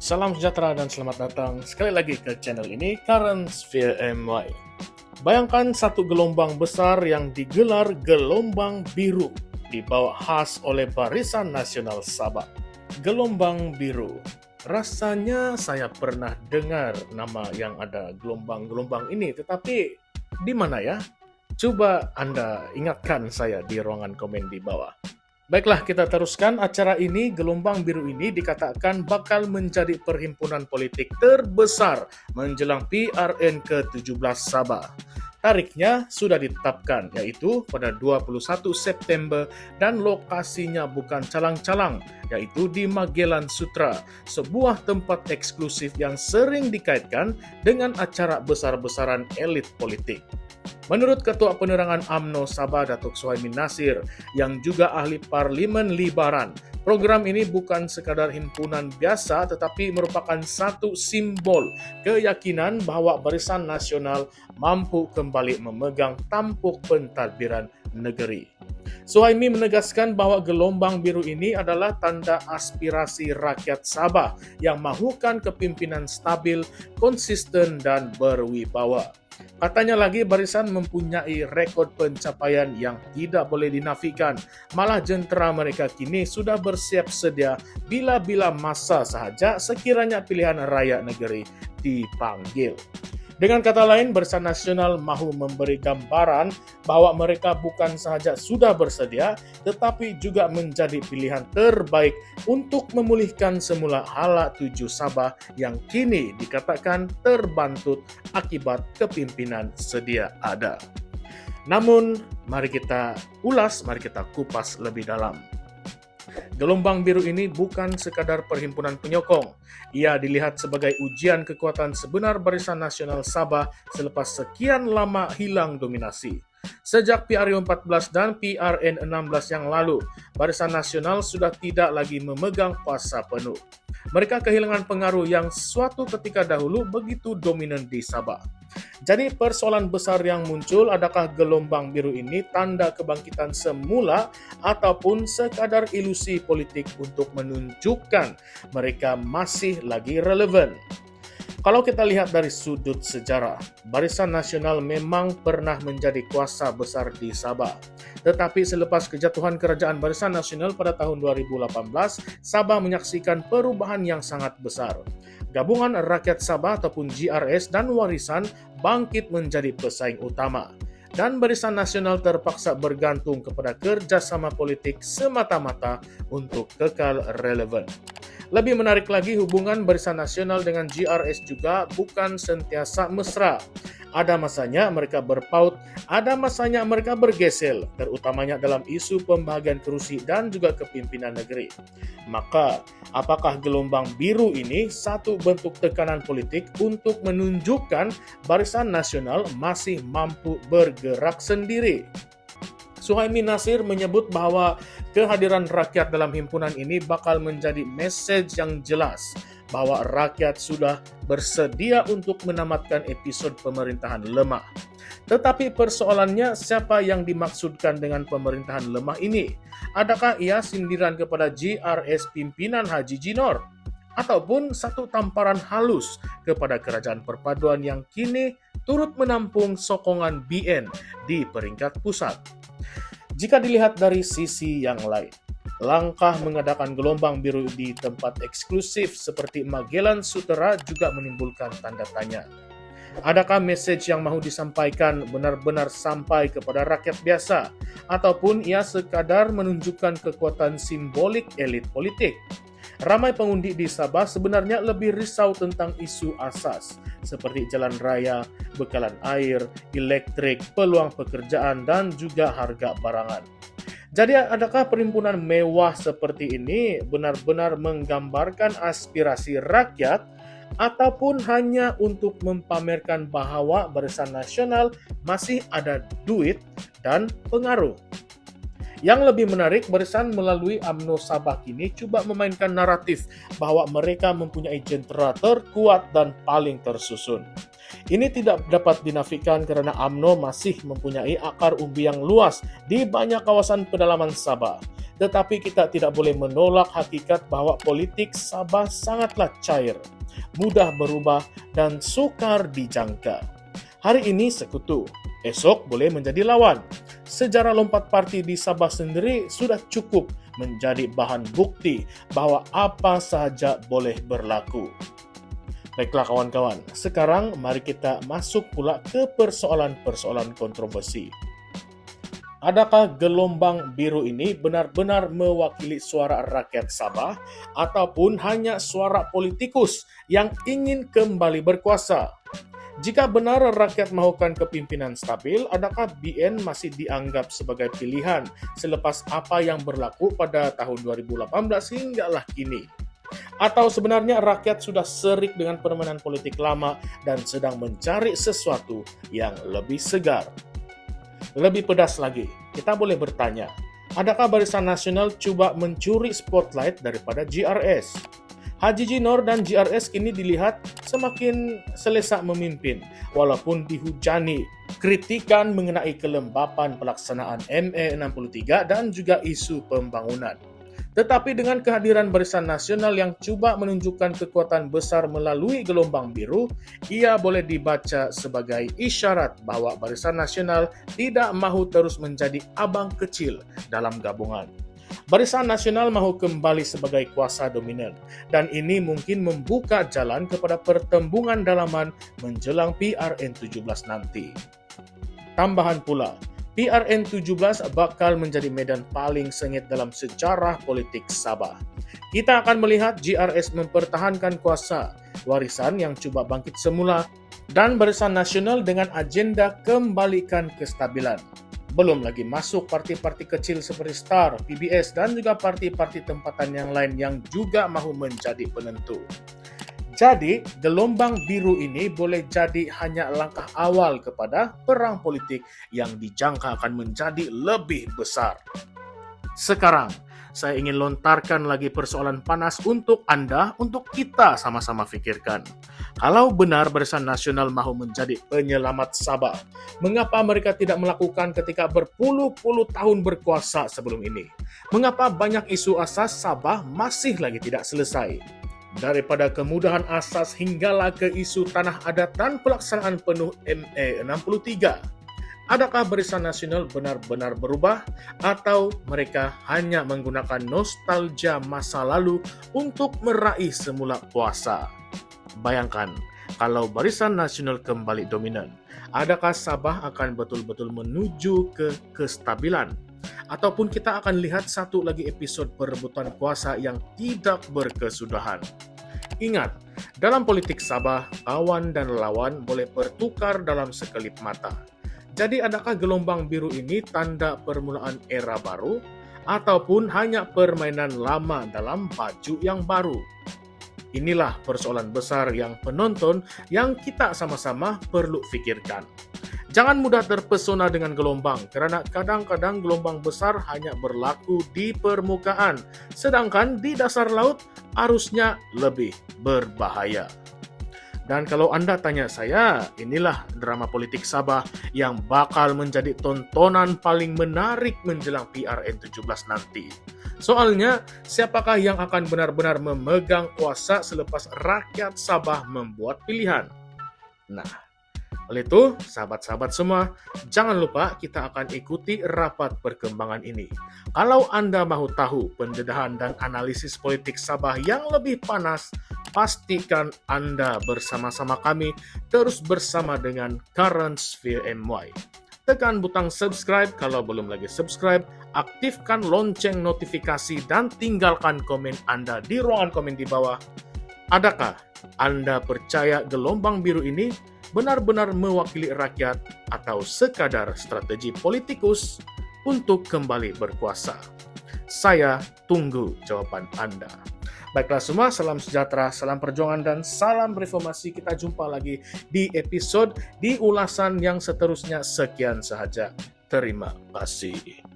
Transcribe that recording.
Salam sejahtera dan selamat datang sekali lagi ke channel ini, Currentsville MY. Bayangkan satu gelombang besar yang digelar gelombang biru, dibawa khas oleh Barisan Nasional Sabah. Gelombang biru. Rasanya saya pernah dengar nama yang ada gelombang-gelombang ini, tetapi di mana ya? Coba Anda ingatkan saya di ruangan komen di bawah. Baiklah, kita teruskan acara ini. Gelombang biru ini dikatakan bakal menjadi perhimpunan politik terbesar menjelang PRN ke-17 Sabah. Tariknya sudah ditetapkan, yaitu pada 21 September dan lokasinya bukan calang-calang, yaitu di Magelan Sutra, sebuah tempat eksklusif yang sering dikaitkan dengan acara besar-besaran elit politik. Menurut Ketua Penerangan UMNO Sabah Datuk Suhaimin Nasir, yang juga ahli Parlimen Libaran, program ini bukan sekadar himpunan biasa tetapi merupakan satu simbol keyakinan bahwa Barisan Nasional mampu kembali memegang tampuk pentadbiran negeri. Suhaimi menegaskan bahwa gelombang biru ini adalah tanda aspirasi rakyat Sabah yang mahukan kepimpinan stabil, konsisten, dan berwibawa. Katanya lagi, barisan mempunyai rekod pencapaian yang tidak boleh dinafikan. Malah jentera mereka kini sudah bersiap sedia bila-bila masa sahaja sekiranya pilihan raya negeri dipanggil. Dengan kata lain, Barisan Nasional mahu memberi gambaran bahwa mereka bukan sahaja sudah bersedia, tetapi juga menjadi pilihan terbaik untuk memulihkan semula hala tuju Sabah yang kini dikatakan terbantut akibat kepimpinan sedia ada. Namun, mari kita ulas, mari kita kupas lebih dalam. Gelombang biru ini bukan sekadar perhimpunan penyokong. Ia dilihat sebagai ujian kekuatan sebenar Barisan Nasional Sabah selepas sekian lama hilang dominasi. Sejak PRU 14 dan PRN 16 yang lalu, Barisan Nasional sudah tidak lagi memegang kuasa penuh. Mereka kehilangan pengaruh yang suatu ketika dahulu begitu dominan di Sabah. Jadi persoalan besar yang muncul, adakah gelombang biru ini tanda kebangkitan semula ataupun sekadar ilusi politik untuk menunjukkan mereka masih lagi relevan? Kalau kita lihat dari sudut sejarah, Barisan Nasional memang pernah menjadi kuasa besar di Sabah. Tetapi selepas kejatuhan Kerajaan Barisan Nasional pada tahun 2018, Sabah menyaksikan perubahan yang sangat besar. Gabungan Rakyat Sabah ataupun GRS dan Warisan bangkit menjadi pesaing utama. Dan Barisan Nasional terpaksa bergantung kepada kerjasama politik semata-mata untuk kekal relevan. Lebih menarik lagi, hubungan Barisan Nasional dengan GRS juga bukan sentiasa mesra. Ada masanya mereka berpaut, ada masanya mereka bergesel, terutamanya dalam isu pembahagian kerusi dan juga kepimpinan negeri. Maka, apakah gelombang biru ini satu bentuk tekanan politik untuk menunjukkan Barisan Nasional masih mampu bergerak sendiri? Suhaimin Nasir menyebut bahwa kehadiran rakyat dalam himpunan ini bakal menjadi message yang jelas bahwa rakyat sudah bersedia untuk menamatkan episode pemerintahan lemah. Tetapi persoalannya, siapa yang dimaksudkan dengan pemerintahan lemah ini? Adakah ia sindiran kepada GRS pimpinan Haji Jinor? Ataupun satu tamparan halus kepada kerajaan perpaduan yang kini turut menampung sokongan BN di peringkat pusat? Jika dilihat dari sisi yang lain, langkah mengadakan gelombang biru di tempat eksklusif seperti Magelan Sutra juga menimbulkan tanda tanya. Adakah message yang mahu disampaikan benar-benar sampai kepada rakyat biasa, ataupun ia sekadar menunjukkan kekuatan simbolik elit politik? Ramai pengundi di Sabah sebenarnya lebih risau tentang isu asas seperti jalan raya, bekalan air, elektrik, peluang pekerjaan, dan juga harga barangan. Jadi adakah perhimpunan mewah seperti ini benar-benar menggambarkan aspirasi rakyat ataupun hanya untuk mempamerkan bahwa Barisan Nasional masih ada duit dan pengaruh? Yang lebih menarik, Barisan melalui UMNO Sabah kini coba memainkan naratif bahwa mereka mempunyai jentera terkuat dan paling tersusun. Ini tidak dapat dinafikan karena UMNO masih mempunyai akar umbi yang luas di banyak kawasan pedalaman Sabah. Tetapi kita tidak boleh menolak hakikat bahwa politik Sabah sangatlah cair, mudah berubah, dan sukar dijangka. Hari ini sekutu, esok boleh menjadi lawan. Sejarah lompat parti di Sabah sendiri sudah cukup menjadi bahan bukti bahwa apa sahaja boleh berlaku. Baiklah kawan-kawan, sekarang mari kita masuk pula ke persoalan-persoalan kontroversi. Adakah gelombang biru ini benar-benar mewakili suara rakyat Sabah ataupun hanya suara politikus yang ingin kembali berkuasa? Jika benar rakyat mahukan kepimpinan stabil, adakah BN masih dianggap sebagai pilihan selepas apa yang berlaku pada tahun 2018 hinggalah kini? Atau sebenarnya rakyat sudah serik dengan permainan politik lama dan sedang mencari sesuatu yang lebih segar? Lebih pedas lagi, kita boleh bertanya, adakah Barisan Nasional coba mencuri spotlight daripada GRS? Haji Jinor dan GRS kini dilihat semakin selesa memimpin, walaupun dihujani kritikan mengenai kelembapan pelaksanaan ME63 dan juga isu pembangunan. Tetapi dengan kehadiran Barisan Nasional yang coba menunjukkan kekuatan besar melalui gelombang biru, ia boleh dibaca sebagai isyarat bahwa Barisan Nasional tidak mahu terus menjadi abang kecil dalam gabungan. Barisan Nasional mahu kembali sebagai kuasa dominan, dan ini mungkin membuka jalan kepada pertembungan dalaman menjelang PRN17 nanti. Tambahan pula, PRN17 bakal menjadi medan paling sengit dalam sejarah politik Sabah. Kita akan melihat GRS mempertahankan kuasa, warisan yang coba bangkit semula, dan Barisan Nasional dengan agenda kembalikan kestabilan. Belum lagi masuk parti-parti kecil seperti STAR, PBS, dan juga parti-parti tempatan yang lain yang juga mahu menjadi penentu. Jadi, gelombang biru ini boleh jadi hanya langkah awal kepada perang politik yang dijangka akan menjadi lebih besar. Sekarang, saya ingin lontarkan lagi persoalan panas untuk Anda, untuk kita sama-sama fikirkan. Kalau benar Barisan Nasional mahu menjadi penyelamat Sabah, mengapa mereka tidak melakukan ketika berpuluh-puluh tahun berkuasa sebelum ini? Mengapa banyak isu asas Sabah masih lagi tidak selesai? Daripada kemudahan asas hinggalah ke isu tanah adat dan pelaksanaan penuh ME63. Adakah Barisan Nasional benar-benar berubah atau mereka hanya menggunakan nostalgia masa lalu untuk meraih semula kuasa? Bayangkan, kalau Barisan Nasional kembali dominan, adakah Sabah akan betul-betul menuju ke kestabilan? Ataupun kita akan lihat satu lagi episode perebutan kuasa yang tidak berkesudahan? Ingat, dalam politik Sabah, kawan dan lawan boleh bertukar dalam sekelip mata. Jadi adakah gelombang biru ini tanda permulaan era baru ataupun hanya permainan lama dalam baju yang baru? Inilah persoalan besar yang penonton yang kita sama-sama perlu pikirkan. Jangan mudah terpesona dengan gelombang, karena kadang-kadang gelombang besar hanya berlaku di permukaan, sedangkan di dasar laut arusnya lebih berbahaya. Dan kalau Anda tanya saya, inilah drama politik Sabah yang bakal menjadi tontonan paling menarik menjelang PRN17 nanti. Soalnya, siapakah yang akan benar-benar memegang kuasa selepas rakyat Sabah membuat pilihan? Nah, oleh itu, sahabat-sahabat semua, jangan lupa kita akan ikuti rapat perkembangan ini. Kalau Anda mau tahu pendedahan dan analisis politik Sabah yang lebih panas, pastikan Anda bersama-sama kami terus bersama dengan Currentsphere MY. Tekan butang subscribe kalau belum lagi subscribe, aktifkan lonceng notifikasi dan tinggalkan komen Anda di ruangan komen di bawah. Adakah Anda percaya gelombang biru ini benar-benar mewakili rakyat atau sekadar strategi politikus untuk kembali berkuasa? Saya tunggu jawaban Anda. Baiklah semua, salam sejahtera, salam perjuangan, dan salam reformasi. Kita jumpa lagi di episode di ulasan yang seterusnya. Sekian sahaja. Terima kasih.